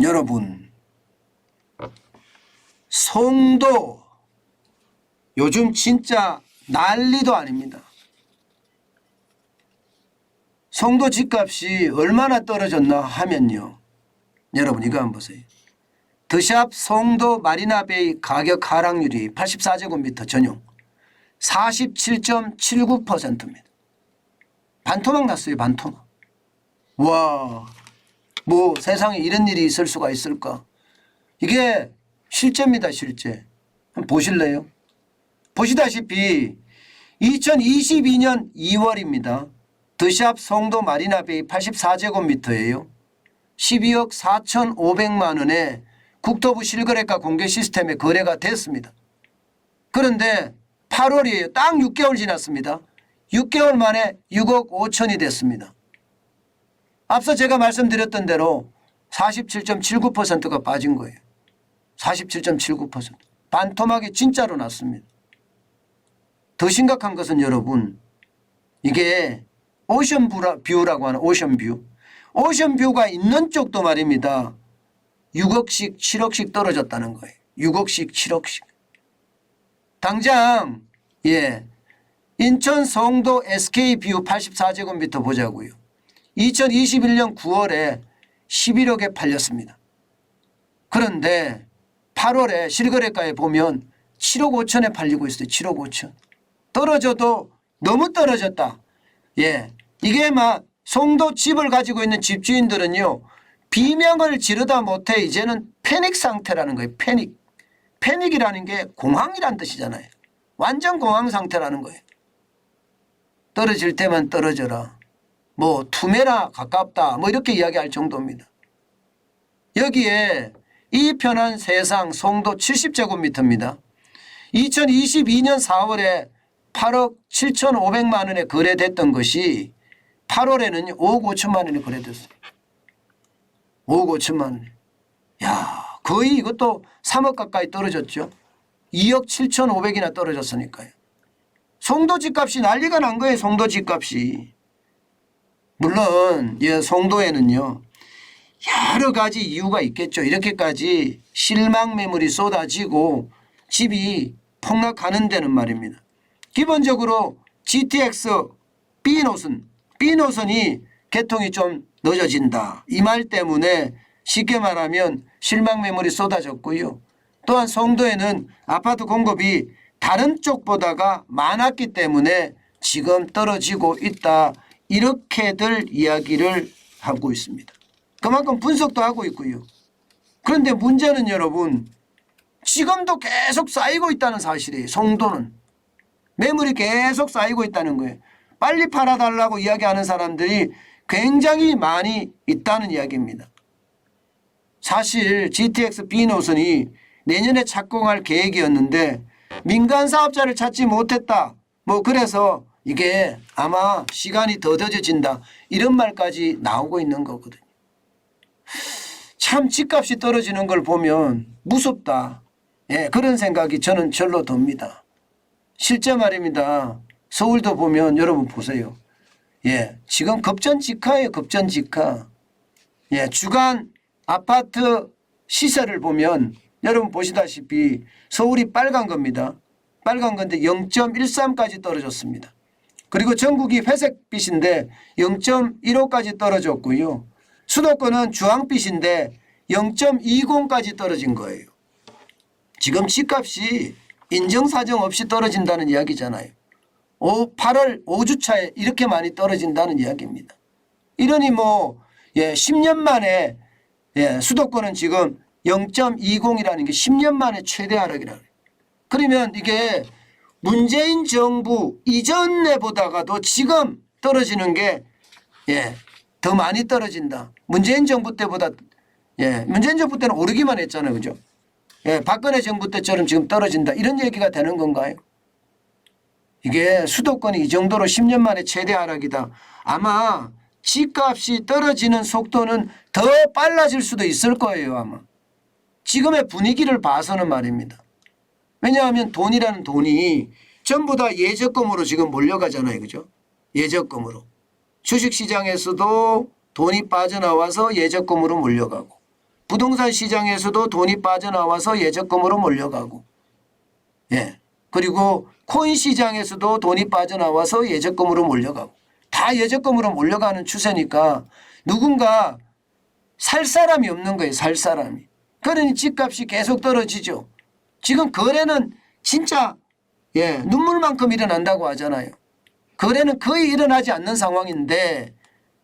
여러분, 송도 요즘 진짜 난리도 아닙니다. 송도 집값이 얼마나 떨어졌나 하면요. 여러분 이거 한번 보세요. 더샵 송도 마리나베이 가격 하락률이 84제곱미터 전용 47.79%입니다. 반토막 났어요. 반토막. 와, 뭐 세상에 이런 일이 있을 수가 있을까. 이게 실제입니다. 실제. 한번 보실래요? 보시다시피 2022년 2월입니다. 더샵 송도 마리나베이 84제곱미터예요. 12억 4,500만 원에 국토부 실거래가 공개 시스템에 거래가 됐습니다. 그런데 8월이에요. 딱 6개월 지났습니다. 6개월 만에 6억 5천이 됐습니다. 앞서 제가 말씀드렸던 대로 47.79%가 빠진 거예요. 47.79%. 반토막이 진짜로 났습니다. 더 심각한 것은 여러분, 이게 오션뷰라고 하는 오션뷰. 오션뷰가 있는 쪽도 말입니다. 6억씩 7억씩 떨어졌다는 거예요. 6억씩 7억씩. 당장 인천 송도 SK뷰 84제곱미터 보자고요. 2021년 9월에 11억에 팔렸습니다. 그런데 8월에 실거래가에 보면 7억 5천에 팔리고 있어요. 7억 5천. 떨어져도 너무 떨어졌다. 이게 막 송도 집을 가지고 있는 집주인들은요. 비명을 지르다 못해 이제는 패닉 상태라는 거예요. 패닉. 패닉이라는 게 공황이란 뜻이잖아요. 완전 공황 상태라는 거예요. 떨어질 때만 떨어져라. 뭐 투매나 가깝다. 뭐 이렇게 이야기할 정도입니다. 여기에 이 편한 세상 송도 70제곱미터입니다. 2022년 4월에 8억 7,500만 원에 거래됐던 것이 8월에는 5억 5천만 원에 거래됐어요. 5억 5천만 원. 야, 거의 이것도 3억 가까이 떨어졌죠. 2억 7,500이나 떨어졌으니까요. 송도 집값이 난리가 난 거예요. 송도 집값이. 물론 송도에는요. 여러 가지 이유가 있겠죠. 이렇게까지 실망 매물이 쏟아지고 집이 폭락하는 데는 말입니다. 기본적으로 GTX B노선이 개통이 좀 늦어진다. 이 말 때문에 쉽게 말하면 실망 매물이 쏟아졌고요. 또한 송도에는 아파트 공급이 다른 쪽보다가 많았기 때문에 지금 떨어지고 있다. 이렇게들 이야기를 하고 있습니다. 그만큼 분석도 하고 있고요. 그런데 문제는 여러분 지금도 계속 쌓이고 있다는 사실이에요. 송도는. 매물이 계속 쌓이고 있다는 거예요. 빨리 팔아달라고 이야기하는 사람들이 굉장히 많이 있다는 이야기입니다. 사실 GTX B노선이 내년에 착공할 계획이었는데 민간 사업자를 찾지 못했다. 뭐 그래서 이게 아마 시간이 더 늦어진다. 이런 말까지 나오고 있는 거거든요. 참 집값이 떨어지는 걸 보면 무섭다. 그런 생각이 저는 절로 듭니다. 실제 말입니다. 서울도 보면 여러분 보세요. 지금 급전직하예요. 급전직하. 주간 아파트 시세를 보면 여러분 보시다시피 서울이 빨간 겁니다. 빨간 건데 0.13까지 떨어졌습니다. 그리고 전국이 회색빛인데 0.15까지 떨어졌고요. 수도권은 주황빛인데 0.20까지 떨어진 거예요. 지금 집값이 인정사정 없이 떨어진다는 이야기잖아요. 8월 5주차에 이렇게 많이 떨어진다는 이야기입니다. 이러니 10년 만에 수도권은 지금 0.20이라는 게 10년 만에 최대 하락이라고. 그러면 이게 문재인 정부 이전에 보다가도 지금 떨어지는 게 더 많이 떨어진다. 문재인 정부 때보다 문재인 정부 때는 오르기만 했잖아요. 그죠? 박근혜 정부 때처럼 지금 떨어진다. 이런 얘기가 되는 건가요? 이게 수도권이 이 정도로 10년 만에 최대 하락이다. 아마 집값이 떨어지는 속도는 더 빨라질 수도 있을 거예요. 아마. 지금의 분위기를 봐서는 말입니다. 왜냐하면 돈이라는 돈이 전부 다 예적금으로 지금 몰려가잖아요. 그죠? 예적금으로. 주식시장에서도 돈이 빠져나와서 예적금으로 몰려가고 부동산 시장에서도 돈이 빠져나와서 예적금으로 몰려가고, 예. 그리고 코인 시장에서도 돈이 빠져나와서 예적금으로 몰려가고, 다 예적금으로 몰려가는 추세니까 누군가 살 사람이 없는 거예요. 살 사람이. 그러니 집값이 계속 떨어지죠. 지금 거래는 진짜 눈물만큼 일어난다고 하잖아요. 거래는 거의 일어나지 않는 상황인데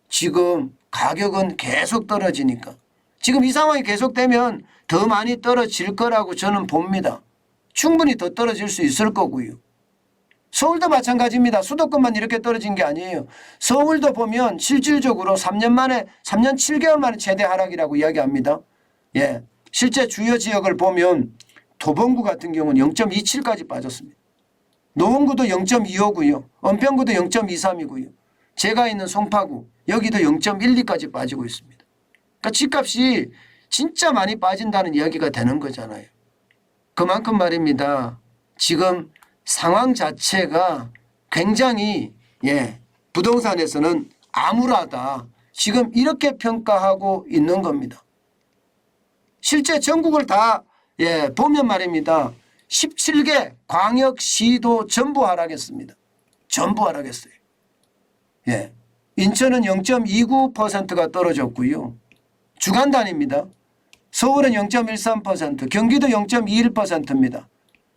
지금 가격은 계속 떨어지니까 지금 이 상황이 계속되면 더 많이 떨어질 거라고 저는 봅니다. 충분히 더 떨어질 수 있을 거고요. 서울도 마찬가지입니다. 수도권만 이렇게 떨어진 게 아니에요. 서울도 보면 실질적으로 3년 7개월 만에 최대 하락이라고 이야기합니다. 예. 실제 주요 지역을 보면 도봉구 같은 경우는 0.27까지 빠졌습니다. 노원구도 0.25고요. 은평구도 0.23이고요. 제가 있는 송파구 여기도 0.12까지 빠지고 있습니다. 그러니까 집값이 진짜 많이 빠진다는 이야기가 되는 거잖아요. 그만큼 말입니다. 지금 상황 자체가 굉장히 부동산에서는 암울하다. 지금 이렇게 평가하고 있는 겁니다. 실제 전국을 다 보면 말입니다. 17개 광역시도 전부 하락했습니다. 전부 하락했어요. 인천은 0.29%가 떨어졌고요. 주간 단위입니다. 서울은 0.13%, 경기도 0.21%입니다.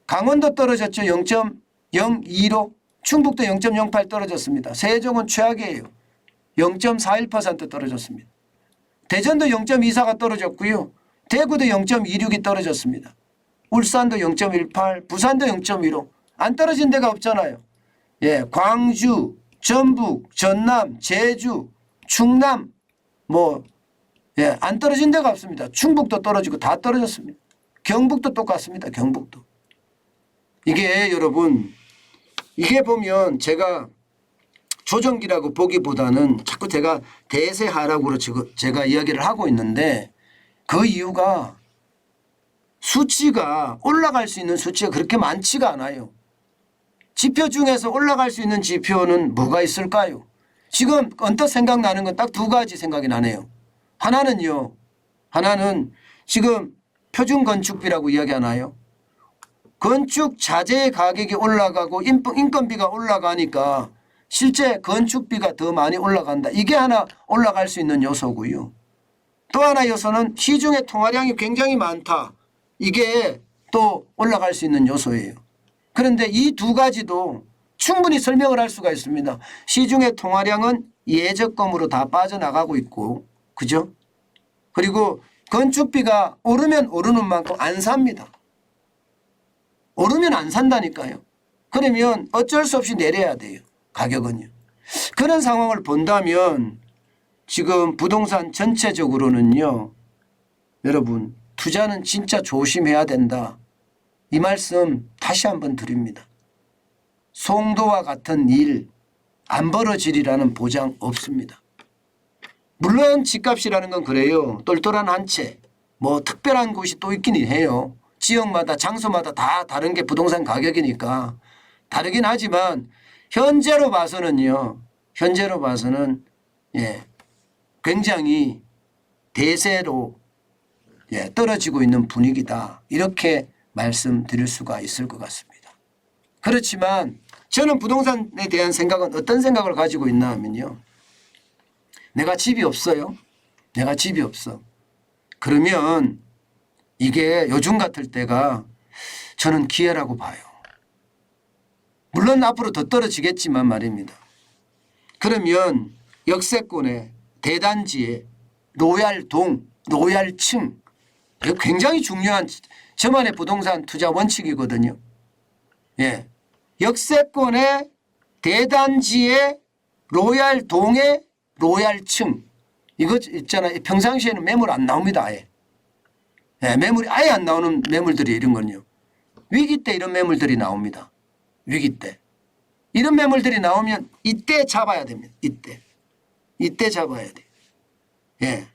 강원도 떨어졌죠. 0.025, 충북도 0.08 떨어졌습니다. 세종은 최악이에요. 0.41% 떨어졌습니다. 대전도 0.24가 떨어졌고요. 대구도 0.26이 떨어졌습니다. 울산도 0.18, 부산도 0.15. 안 떨어진 데가 없잖아요. 광주, 전북, 전남, 제주, 충남 안 떨어진 데가 없습니다. 충북도 떨어지고 다 떨어졌습니다. 경북도 똑같습니다. 경북도. 이게 여러분 이게 보면 제가 조정기라고 보기보다는 자꾸 제가 대세 하락으로 제가 이야기를 하고 있는데 그 이유가 수치가 올라갈 수 있는 수치가 그렇게 많지가 않아요. 지표 중에서 올라갈 수 있는 지표는 뭐가 있을까요? 지금 언뜻 생각나는 건 딱 두 가지 생각이 나네요. 하나는 지금 표준건축비라고 이야기하나요? 건축 자재 가격이 올라가고 인건비가 올라가니까 실제 건축비가 더 많이 올라간다. 이게 하나 올라갈 수 있는 요소고요. 또 하나 요소는 시중의 통화량이 굉장히 많다. 이게 또 올라갈 수 있는 요소예요. 그런데 이 두 가지도 충분히 설명을 할 수가 있습니다. 시중의 통화량은 예적금으로 다 빠져나가고 있고, 그죠? 그리고 건축비가 오르면 오르는 만큼 안 삽니다. 오르면 안 산다니까요. 그러면 어쩔 수 없이 내려야 돼요. 가격은요. 그런 상황을 본다면 지금 부동산 전체적으로는요. 여러분 투자는 진짜 조심해야 된다. 이 말씀 다시 한번 드립니다. 송도와 같은 일 안 벌어지리라는 보장 없습니다. 물론 집값이라는 건 그래요. 똘똘한 한 채 특별한 곳이 또 있기는 해요. 지역마다 장소마다 다 다른 게 부동산 가격이니까 다르긴 하지만 현재로 봐서는 굉장히 대세로 떨어지고 있는 분위기다. 이렇게 말씀드릴 수가 있을 것 같습니다. 그렇지만 저는 부동산에 대한 생각은 어떤 생각을 가지고 있나 하면요. 내가 집이 없어요. 내가 집이 없어. 그러면 이게 요즘 같을 때가 저는 기회라고 봐요. 물론 앞으로 더 떨어지겠지만 말입니다. 그러면 역세권에 대단지에 로얄동, 로얄층 이거 굉장히 중요한 저만의 부동산 투자 원칙이거든요. 역세권에 대단지에 로얄동에 로얄층 이거 있잖아요. 평상시에는 매물 안 나옵니다. 아예. 매물이 아예 안 나오는 매물들이 이런 건요. 위기 때 이런 매물들이 나옵니다. 위기 때. 이런 매물들이 나오면 이때 잡아야 됩니다. 이때 잡아야 돼요.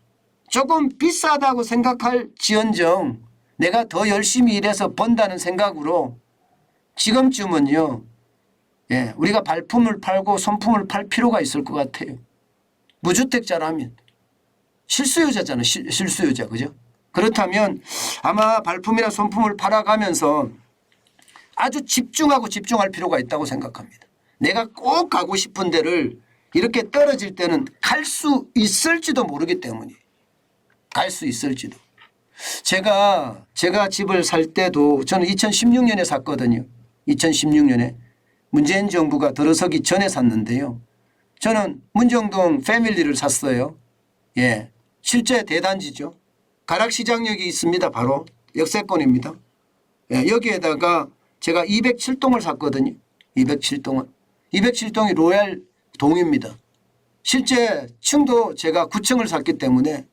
조금 비싸다고 생각할 지언정 내가 더 열심히 일해서 번다는 생각으로 지금쯤은요. 우리가 발품을 팔고 손품을 팔 필요가 있을 것 같아요. 무주택자라면 실수요자잖아요. 실수요자. 그죠? 그렇다면 아마 발품이나 손품을 팔아가면서 아주 집중하고 집중할 필요가 있다고 생각합니다. 내가 꼭 가고 싶은 데를 이렇게 떨어질 때는 갈 수 있을지도 모르기 때문에 갈 수 있을지도. 제가 집을 살 때도 저는 2016년에 샀거든요. 2016년에 문재인 정부가 들어서기 전에 샀는데요. 저는 문정동 패밀리를 샀어요. 예, 실제 대단지죠. 가락시장역이 있습니다. 바로 역세권입니다. 예, 여기에다가 제가 207동을 샀거든요. 207동을. 207동이 로얄 동입니다. 실제 층도 제가 9층을 샀기 때문에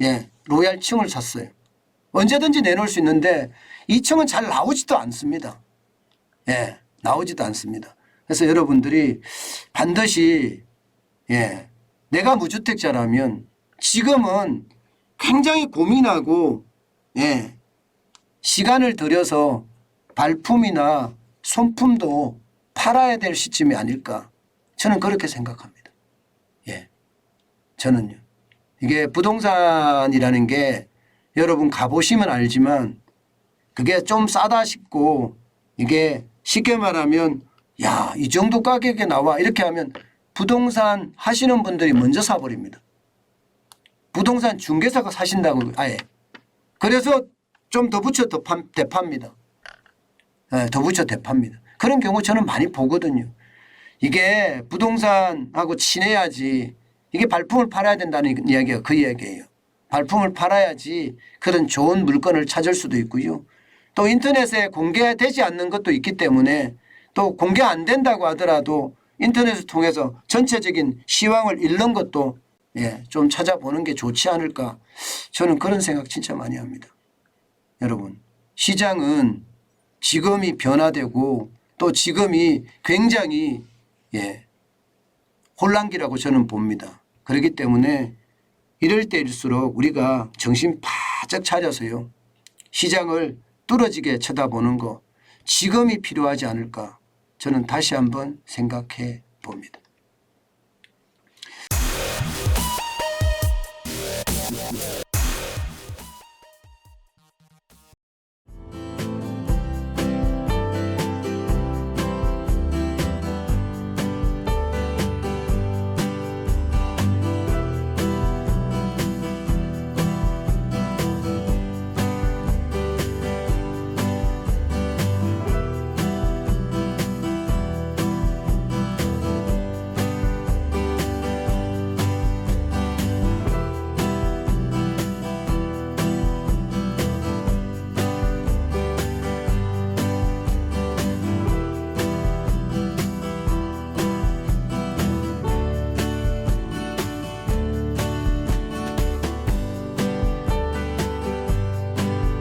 예, 로얄 층을 샀어요. 언제든지 내놓을 수 있는데 2층은 잘 나오지도 않습니다. 예, 나오지도 않습니다. 그래서 여러분들이 반드시 예, 내가 무주택자라면 지금은 굉장히 고민하고 예, 시간을 들여서 발품이나 손품도 팔아야 될 시점이 아닐까 저는 그렇게 생각합니다. 예, 저는요. 이게 부동산이라는 게 여러분 가보시면 알지만 그게 좀 싸다 싶고 이게 쉽게 말하면 야, 이 정도 가격에 나와 이렇게 하면 부동산 하시는 분들이 먼저 사버립니다. 부동산 중개사가 사신다고 아예. 그래서 좀 더 붙여 대파입니다. 네, 더 붙여 대파입니다. 그런 경우 저는 많이 보거든요. 이게 부동산하고 친해야지 이게 발품을 팔아야 된다는 이야기가 그 이야기예요. 발품을 팔아야지 그런 좋은 물건을 찾을 수도 있고요. 또 인터넷에 공개되지 않는 것도 있기 때문에 또 공개 안 된다고 하더라도 인터넷을 통해서 전체적인 시황을 읽는 것도 예, 좀 찾아보는 게 좋지 않을까. 저는 그런 생각 진짜 많이 합니다. 여러분, 시장은 지금이 변화되고 또 지금이 굉장히 예, 혼란기라고 저는 봅니다. 그렇기 때문에 이럴 때일수록 우리가 정신 바짝 차려서요. 시장을 뚫어지게 쳐다보는 거 지금이 필요하지 않을까 저는 다시 한번 생각해 봅니다.